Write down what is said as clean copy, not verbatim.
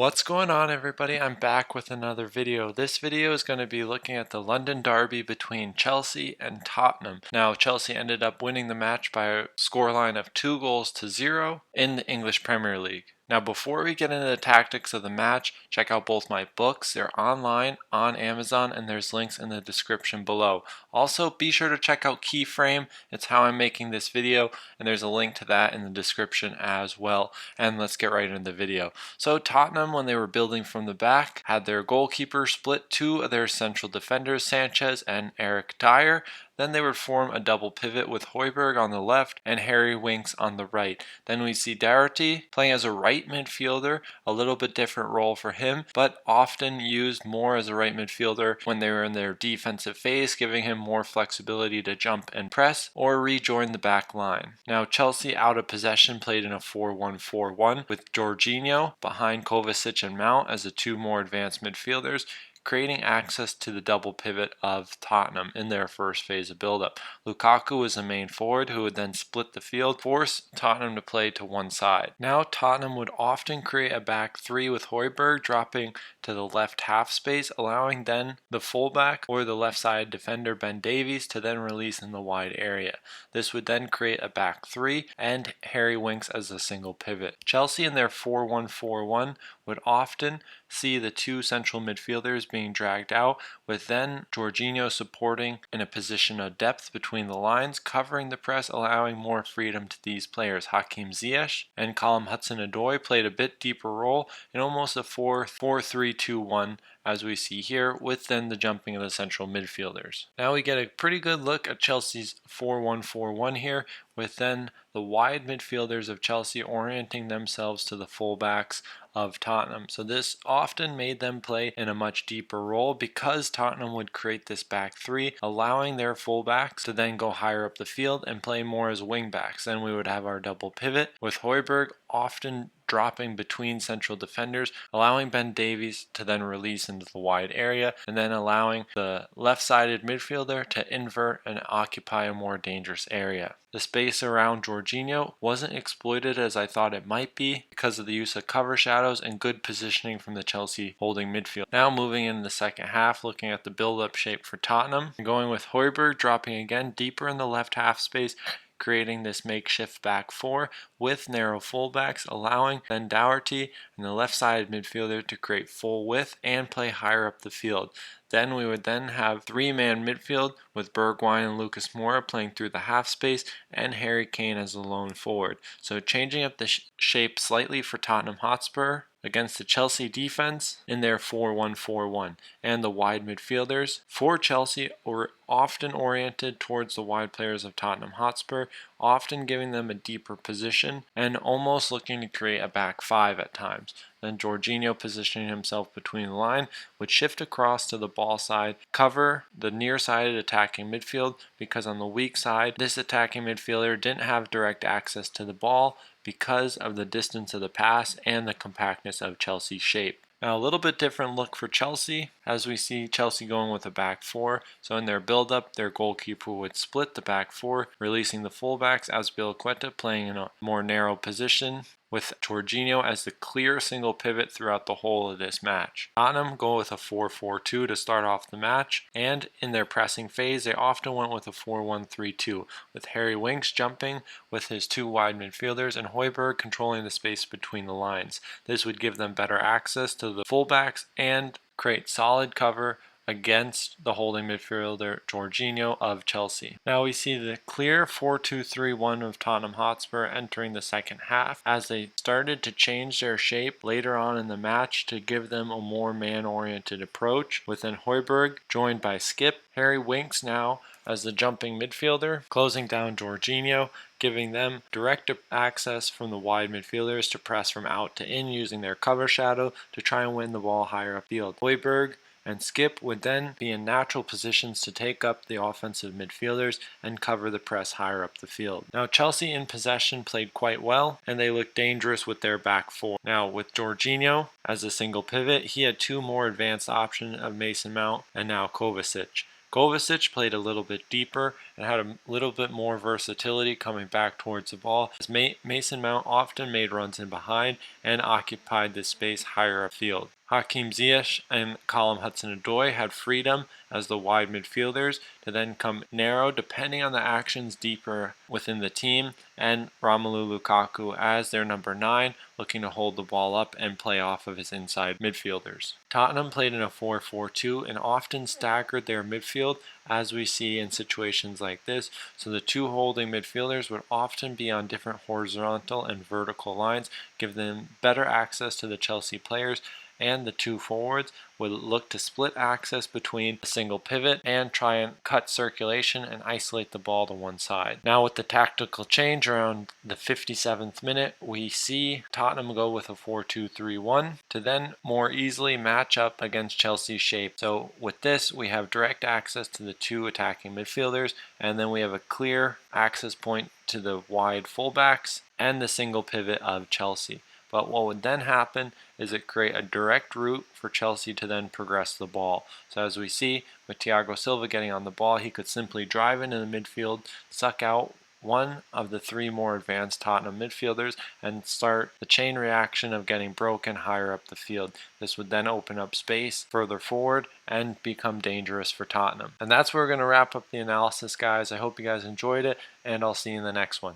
What's going on, everybody? I'm back with another video. This video is going to be looking at the London derby between Chelsea and Tottenham. Now, Chelsea ended up winning the match by a scoreline of 2-0 in the English Premier League. Now, before we get into the tactics of the match, check out both my books. They're online on Amazon, and there's links in the description below. Also, be sure to check out Keyframe. It's how I'm making this video, and there's a link to that in the description as well. And let's get right into the video. So Tottenham, when they were building from the back, had their goalkeeper split two of their central defenders, Sanchez and Eric Dyer. Then they would form a double pivot with Højbjerg on the left and Harry Winks on the right. Then we see Doherty playing as a right midfielder, a little bit different role for him, but often used more as a right midfielder when they were in their defensive phase, giving him more flexibility to jump and press or rejoin the back line. Now Chelsea out of possession played in a 4-1-4-1 with Jorginho behind Kovacic and Mount as the two more advanced midfielders, creating access to the double pivot of Tottenham in their first phase of build-up. Lukaku was the main forward who would then split the field, force Tottenham to play to one side. Now Tottenham would often create a back three with Højbjerg dropping to the left half space, allowing then the fullback or the left side defender Ben Davies to then release in the wide area. This would then create a back three and Harry Winks as a single pivot. Chelsea in their 4-1-4-1 would often see the two central midfielders being dragged out, with then Jorginho supporting in a position of depth between the lines, covering the press, allowing more freedom to these players. Hakim Ziyech and Callum Hudson-Odoi played a bit deeper role in almost a 4-3-2-1 as we see here, with then the jumping of the central midfielders. Now we get a pretty good look at Chelsea's 4-1-4-1 here, with then the wide midfielders of Chelsea orienting themselves to the fullbacks of Tottenham. So this often made them play in a much deeper role because Tottenham would create this back three, allowing their fullbacks to then go higher up the field and play more as wingbacks. Then we would have our double pivot with Højbjerg often dropping between central defenders, allowing Ben Davies to then release into the wide area, and then allowing the left-sided midfielder to invert and occupy a more dangerous area. The space around Jorginho wasn't exploited as I thought it might be because of the use of cover shadows and good positioning from the Chelsea holding midfield. Now moving into the second half, looking at the build-up shape for Tottenham, going with Højbjerg dropping again deeper in the left half space, creating this makeshift back four with narrow fullbacks, allowing then Doherty and the left-sided midfielder to create full width and play higher up the field. Then we would then have three-man midfield with Bergwijn and Lucas Moura playing through the half space and Harry Kane as the lone forward. So changing up the shape slightly for Tottenham Hotspur against the Chelsea defense in their 4-1-4-1. And the wide midfielders for Chelsea were often oriented towards the wide players of Tottenham Hotspur, often giving them a deeper position and almost looking to create a back five at times. Then Jorginho positioning himself between the line would shift across to the ball side, cover the near-sided attacking midfield because on the weak side, this attacking midfielder didn't have direct access to the ball because of the distance of the pass and the compactness of Chelsea's shape. Now a little bit different look for Chelsea as we see Chelsea going with a back four. So in their build-up, their goalkeeper would split the back four, releasing the fullbacks as Azpilicueta playing in a more narrow position, with Jorginho as the clear single pivot throughout the whole of this match. Tottenham go with a 4-4-2 to start off the match, and in their pressing phase they often went with a 4-1-3-2, with Harry Winks jumping with his two wide midfielders and Højbjerg controlling the space between the lines. This would give them better access to the fullbacks and create solid cover against the holding midfielder Jorginho of Chelsea. Now we see the clear 4-2-3-1 of Tottenham Hotspur entering the second half as they started to change their shape later on in the match to give them a more man-oriented approach, with then Højbjerg joined by Skip, Harry Winks now as the jumping midfielder, closing down Jorginho, giving them direct access from the wide midfielders to press from out to in using their cover shadow to try and win the ball higher upfield. Højbjerg and Skip would then be in natural positions to take up the offensive midfielders and cover the press higher up the field. Now Chelsea in possession played quite well and they looked dangerous with their back four. Now with Jorginho as a single pivot, he had two more advanced options of Mason Mount and now Kovacic. Kovacic played a little bit deeper and had a little bit more versatility coming back towards the ball, as Mason Mount often made runs in behind and occupied the space higher upfield. Hakim Ziyech and Callum Hudson-Odoi had freedom as the wide midfielders to then come narrow depending on the actions deeper within the team, and Romelu Lukaku as their number 9, looking to hold the ball up and play off of his inside midfielders. Tottenham played in a 4-4-2 and often staggered their midfield, as we see in situations like this, so the two holding midfielders would often be on different horizontal and vertical lines, give them better access to the Chelsea players, and the two forwards would look to split access between a single pivot and try and cut circulation and isolate the ball to one side. Now with the tactical change around the 57th minute, we see Tottenham go with a 4-2-3-1 to then more easily match up against Chelsea's shape. So with this, we have direct access to the two attacking midfielders, and then we have a clear access point to the wide fullbacks and the single pivot of Chelsea. But what would then happen is it create a direct route for Chelsea to then progress the ball. So as we see with Thiago Silva getting on the ball, he could simply drive into the midfield, suck out one of the 3 more advanced Tottenham midfielders, and start the chain reaction of getting broken higher up the field. This would then open up space further forward and become dangerous for Tottenham. And that's where we're going to wrap up the analysis, guys. I hope you guys enjoyed it, and I'll see you in the next one.